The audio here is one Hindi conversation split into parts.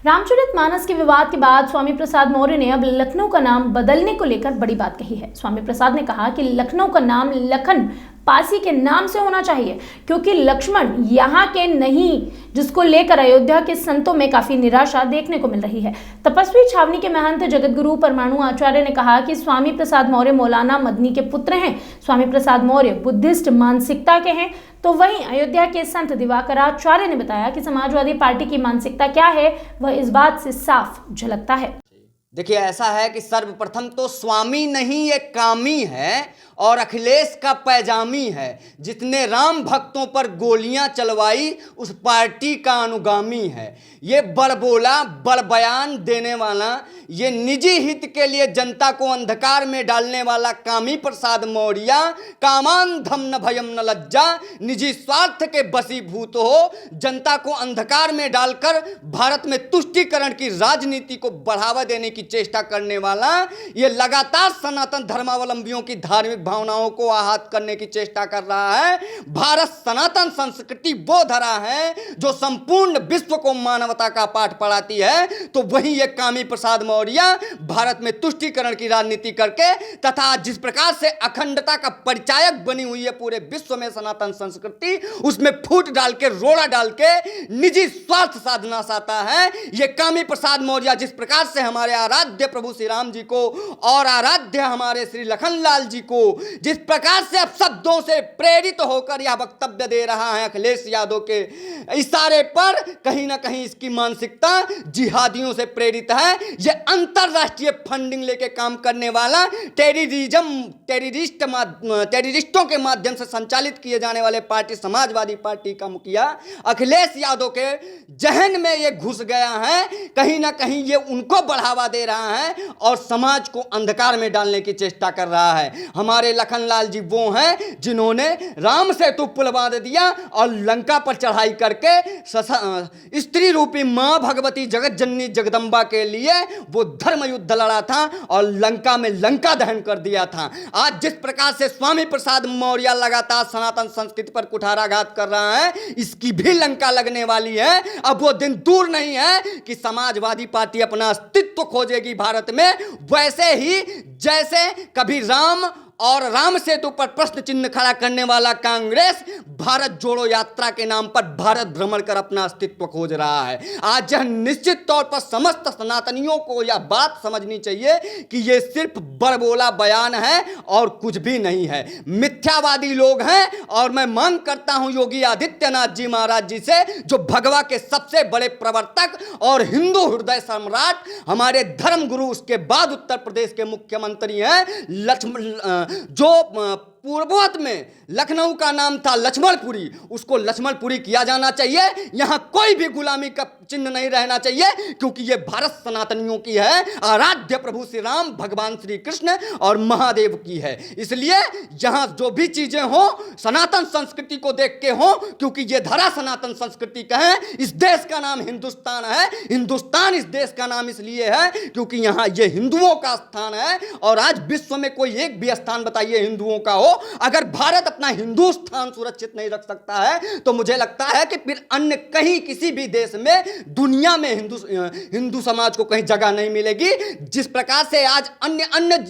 रामचरितमानस के विवाद के बाद स्वामी प्रसाद मौर्य ने अब लखनऊ का नाम बदलने को लेकर बड़ी बात कही है। स्वामी प्रसाद ने कहा कि लखनऊ का नाम लखन पासी के नाम से होना चाहिए, क्योंकि लक्ष्मण यहाँ के नहीं, जिसको लेकर अयोध्या के संतों में काफी निराशा देखने को मिल रही है। तपस्वी छावनी के महंत जगतगुरु परमाणु आचार्य ने कहा कि स्वामी प्रसाद मौर्य मौलाना मदनी के पुत्र हैं। स्वामी प्रसाद मौर्य बुद्धिस्ट मानसिकता के हैं, तो वहीं अयोध्या के संत दिवाकर आचार्य ने बताया कि समाजवादी पार्टी की मानसिकता क्या है वह इस बात से साफ झलकता है। देखिए, ऐसा है कि सर्वप्रथम तो स्वामी नहीं, ये कामी है और अखिलेश का पैजामी है। जितने राम भक्तों पर गोलियां चलवाई उस पार्टी का अनुगामी है। ये बड़बोला, बड़ बयान देने वाला, ये निजी हित के लिए जनता को अंधकार में डालने वाला कामी प्रसाद मौर्य, कामांधम न भयम न लज्जा, निजी स्वार्थ के बसीभूत हो, जनता को अंधकार में डालकर भारत में तुष्टीकरण की राजनीति को बढ़ावा देने की चेष्टा करने वाला, ये लगातार सनातन धर्मावलंबियों की धार्मिक भावनाओं को आहत करने की चेष्टा कर रहा है। भारत सनातन संस्कृति वो धरा है जो संपूर्ण विश्व को मानवता का पाठ पढ़ाती है, तो वहीं ये कामी प्रसाद मौर्य भारत में तुष्टीकरण की राजनीति करके तथा जिस प्रकार से अखंडता का परिचायक बनी हुई है पूरे विश्व में सनातन संस्कृति, उसमें फूट डाल के, रोड़ा डाल के निजी स्वार्थ साधना चाहता है। ये कामी प्रसाद मौर्य जिस प्रकार से हमारे आराध्य प्रभु श्री राम जी को और आराध्य हमारे श्री लखनलाल जी को जिस प्रकार से अब शब्दों से प्रेरित होकर यह वक्तव्य दे रहा है अखिलेश यादव के इशारे पर, कहीं ना कहीं इसकी मानसिकता जिहादियों से प्रेरित है। यह अंतरराष्ट्रीय फंडिंग लेके काम करने वाला टेररिस्टों के माध्यम से संचालित किए जाने वाले पार्टी समाजवादी पार्टी का मुखिया अखिलेश यादव के जहन में यह घुस गया है। कहीं ना कहीं ये उनको बढ़ावा दे रहा है और समाज को अंधकार में डालने की चेष्टा कर रहा है। हमारे लखनलाल जी वो हैं जिन्होंने राम सेतु पुल बांध दिया और लंका पर चढ़ाई करके स्त्री रूपी मां भगवती जगत जननी जगदम्बा के लिए वो धर्म युद्ध लड़ा था और लंका में लंका दहन कर दिया था। आज जिस प्रकार से स्वामी प्रसाद मौर्य लगातार सनातन संस्कृति पर कुठाराघात कर रहा है, इसकी भी लंका लगने वाली है। अब वो दिन दूर नहीं है कि समाजवादी पार्टी अपना अस्तित्व खोजेगी भारत में, वैसे ही जैसे कभी राम और राम सेतु पर प्रश्न चिन्ह खड़ा करने वाला कांग्रेस भारत जोड़ो यात्रा के नाम पर भारत भ्रमण कर अपना अस्तित्व खोज रहा है। आज यह निश्चित तौर पर समस्त सनातनियों को यह बात समझनी चाहिए कि यह सिर्फ बड़बोला बयान है और कुछ भी नहीं है। मिथ्यावादी लोग हैं और मैं मांग करता हूं योगी आदित्यनाथ जी महाराज जी से, जो भगवा के सबसे बड़े प्रवर्तक और हिंदू हृदय सम्राट, हमारे धर्म गुरु, उसके बाद उत्तर प्रदेश के मुख्यमंत्री हैं, जो पूर्ववत में लखनऊ का नाम था लक्ष्मणपुरी, उसको लक्ष्मणपुरी किया जाना चाहिए। यहां कोई भी गुलामी का चिन्ह नहीं रहना चाहिए, क्योंकि यह भारत सनातनियों की है, आराध्य प्रभु श्री राम, भगवान श्री कृष्ण और महादेव की है। इसलिए यहां जो भी चीजें हो सनातन संस्कृति को देख के हो, क्योंकि यह धरा सनातन संस्कृति का है। इस देश का नाम हिंदुस्तान है। हिंदुस्तान इस देश का नाम इसलिए है क्योंकि यहां यह हिंदुओं का स्थान है। और आज विश्व में कोई एक भी स्थान बताइए हिंदुओं का हो, अगर भारत अपना हिंदू स्थान सुरक्षित नहीं रख सकता है तो मुझे लगता है कि फिर अन्य कहीं किसी भी देश में दुनिया में हिंदू समाज को कहीं जगह नहीं मिलेगी। जिस प्रकार से आज अन्य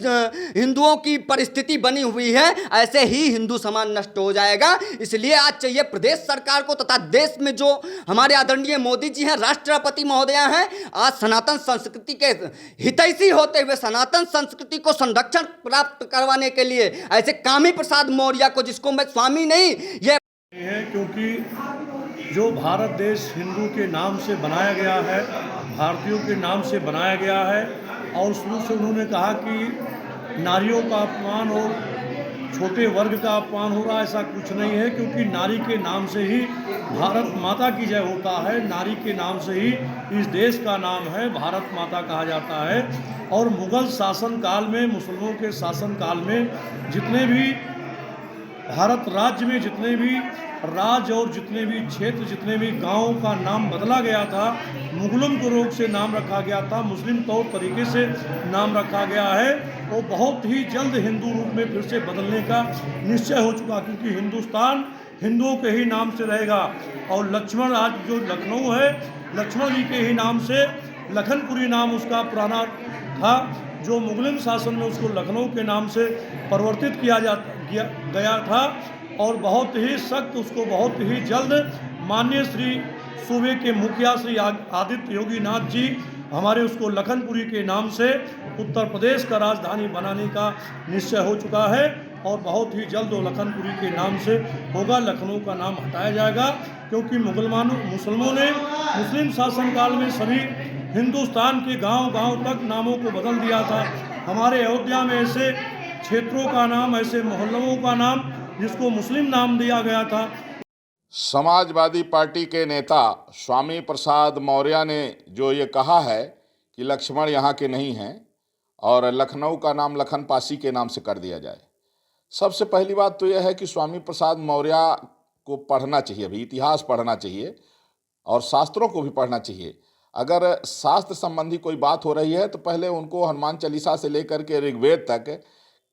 हिंदुओं की परिस्थिति बनी हुई है, ऐसे ही हिंदू समाज नष्ट हो जाएगा। इसलिए आज चाहिए प्रदेश सरकार को तथा देश में जो हमारे आदरणीय मोदी जी हैं, राष्ट्रपति महोदया हैं, आज सनातन संस्कृति के हितैषी होते हुए सनातन संस्कृति को संरक्षण प्राप्त करवाने के लिए ऐसे कामी प्रसाद मौर्य को, जिसको मैं स्वामी नहीं ये है, क्योंकि जो भारत देश हिंदू के नाम से बनाया गया है, भारतीयों के नाम से बनाया गया है, और शुरू से उन्होंने कहा कि नारियों का अपमान और छोटे वर्ग का अपमान हो रहा है, ऐसा कुछ नहीं है। क्योंकि नारी के नाम से ही भारत माता की जय होता है, नारी के नाम से ही इस देश का नाम है, भारत माता कहा जाता है। और मुग़ल शासन काल में, मुसलमानों के शासन काल में जितने भी भारत राज्य में जितने भी राज्य और जितने भी क्षेत्र, जितने भी गांवों का नाम बदला गया था, मुगलों के रोग से नाम रखा गया था, मुस्लिम तौर तरीके से नाम रखा गया है, वो बहुत ही जल्द हिंदू रूप में फिर से बदलने का निश्चय हो चुका। क्योंकि हिंदुस्तान हिंदुओं के ही नाम से रहेगा। और लक्ष्मण आज जो लखनऊ है, लक्ष्मण जी के ही नाम से लखनपुरी नाम उसका पुराना था, जो मुगलिन शासन में उसको लखनऊ के नाम से परिवर्तित किया गया था। और बहुत ही सख्त उसको बहुत ही जल्द माननीय श्री सूबे के मुखिया श्री आदित्य योगी नाथ जी हमारे उसको लखनपुरी के नाम से उत्तर प्रदेश का राजधानी बनाने का निश्चय हो चुका है। और बहुत ही जल्द वो लखनपुरी के नाम से होगा, लखनऊ का नाम हटाया जाएगा। क्योंकि मुसलमानों ने मुस्लिम शासनकाल में सभी हिंदुस्तान के गांव-गांव तक नामों को बदल दिया था। हमारे अयोध्या में ऐसे क्षेत्रों का नाम, ऐसे मोहल्लों का नाम जिसको मुस्लिम नाम दिया गया था। समाजवादी पार्टी के नेता स्वामी प्रसाद मौर्य ने जो ये कहा है कि लक्ष्मण यहाँ के नहीं हैं और लखनऊ का नाम लखन पासी के नाम से कर दिया जाए, सबसे पहली बात तो यह है कि स्वामी प्रसाद मौर्य को पढ़ना चाहिए, अभी इतिहास पढ़ना चाहिए और शास्त्रों को भी पढ़ना चाहिए। अगर शास्त्र संबंधी कोई बात हो रही है तो पहले उनको हनुमान चालीसा से लेकर के ऋग्वेद तक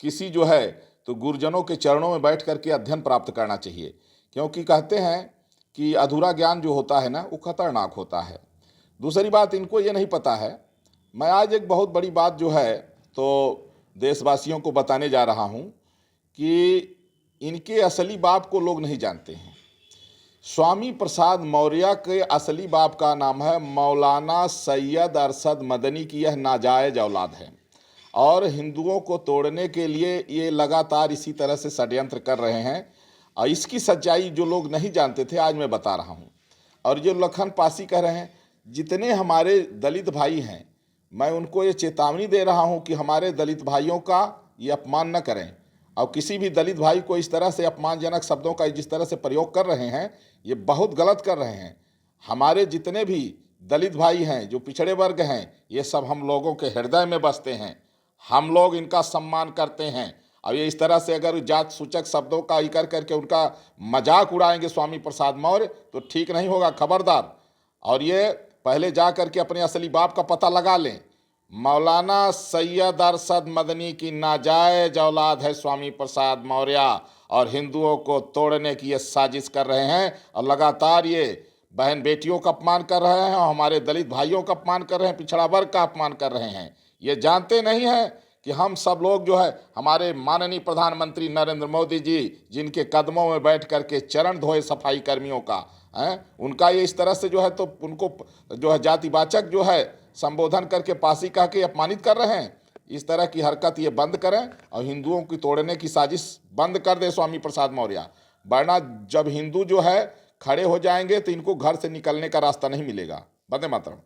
किसी जो है तो गुरुजनों के चरणों में बैठ करके अध्ययन प्राप्त करना चाहिए। क्योंकि कहते हैं कि अधूरा ज्ञान जो होता है ना, वो खतरनाक होता है। दूसरी बात, इनको ये नहीं पता है, मैं आज एक बहुत बड़ी बात जो है तो देशवासियों को बताने जा रहा हूँ कि इनके असली बाप को लोग नहीं जानते हैं। स्वामी प्रसाद मौर्य के असली बाप का नाम है मौलाना सैयद अरशद मदनी की यह नाजायज औलाद है। और हिंदुओं को तोड़ने के लिए ये लगातार इसी तरह से षड्यंत्र कर रहे हैं। और इसकी सच्चाई जो लोग नहीं जानते थे आज मैं बता रहा हूँ। और जो लखन पासी कह रहे हैं, जितने हमारे दलित भाई हैं, मैं उनको ये चेतावनी दे रहा हूँ कि हमारे दलित भाइयों का ये अपमान न करें। और किसी भी दलित भाई को इस तरह से अपमानजनक शब्दों का जिस तरह से प्रयोग कर रहे हैं, ये बहुत गलत कर रहे हैं। हमारे जितने भी दलित भाई हैं, जो पिछड़े वर्ग हैं, ये सब हम लोगों के हृदय में बसते हैं। हम लोग इनका सम्मान करते हैं। और ये इस तरह से अगर जात सूचक शब्दों का ही कर करके उनका मजाक उड़ाएंगे स्वामी प्रसाद मौर्य, तो ठीक नहीं होगा, खबरदार। और ये पहले जा करके अपने असली बाप का पता लगा लें। मौलाना सैयद अरशद मदनी की नाजायज औलाद है स्वामी प्रसाद मौर्य, और हिंदुओं को तोड़ने की ये साजिश कर रहे हैं। और लगातार ये बहन बेटियों का अपमान कर रहे हैं और हमारे दलित भाइयों का अपमान कर रहे हैं, पिछड़ा वर्ग का अपमान कर रहे हैं। ये जानते नहीं हैं कि हम सब लोग जो है हमारे माननीय प्रधानमंत्री नरेंद्र मोदी जी, जिनके कदमों में बैठ करके चरण धोए सफाई कर्मियों का उनका ये इस तरह से जो है तो उनको जो है जातिवाचक जो है संबोधन करके पासी कह के अपमानित कर रहे हैं। इस तरह की हरकत ये बंद करें और हिंदुओं की तोड़ने की साजिश बंद कर दे स्वामी प्रसाद मौर्य। वरना जब हिंदू जो है खड़े हो जाएंगे तो इनको घर से निकलने का रास्ता नहीं मिलेगा। वंदे मातरम।